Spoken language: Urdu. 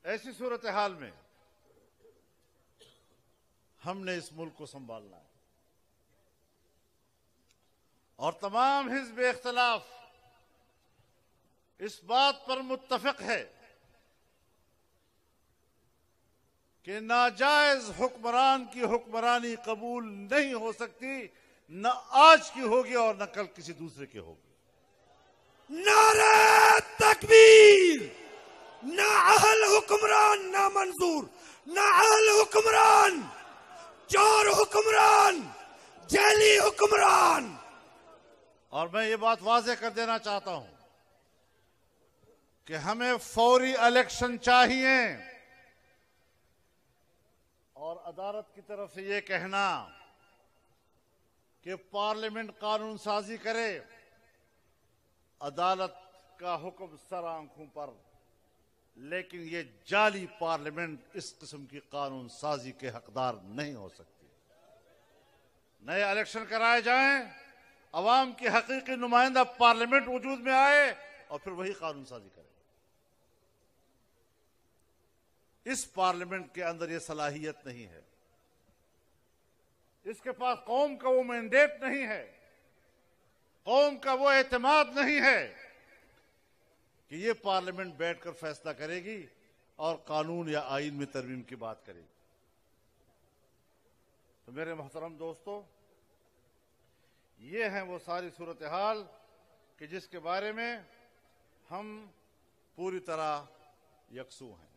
ایسی صورتحال میں ہم نے اس ملک کو سنبھالنا ہے اور تمام حزب اختلاف اس بات پر متفق ہے کہ ناجائز حکمران کی حکمرانی قبول نہیں ہو سکتی، نہ آج کی ہوگی اور نہ کل کسی دوسرے کی ہوگی۔ نعرہ تکبیر! نہ اہل حکمران نہ منظور، نہ اہل حکمران، چور حکمران، جیلی حکمران۔ اور میں یہ بات واضح کر دینا چاہتا ہوں کہ ہمیں فوری الیکشن چاہیے، اور عدالت کی طرف سے یہ کہنا کہ پارلیمنٹ قانون سازی کرے، عدالت کا حکم سر آنکھوں پر، لیکن یہ جعلی پارلیمنٹ اس قسم کی قانون سازی کے حقدار نہیں ہو سکتی۔ نئے الیکشن کرائے جائیں، عوام کی حقیقی نمائندہ پارلیمنٹ وجود میں آئے اور پھر وہی قانون سازی کرے۔ اس پارلیمنٹ کے اندر یہ صلاحیت نہیں ہے، اس کے پاس قوم کا وہ مینڈیٹ نہیں ہے، قوم کا وہ اعتماد نہیں ہے کہ یہ پارلیمنٹ بیٹھ کر فیصلہ کرے گی اور قانون یا آئین میں ترمیم کی بات کرے گی۔ تو میرے محترم دوستو، یہ ہیں وہ ساری صورتحال کہ جس کے بارے میں ہم پوری طرح یکسو ہیں۔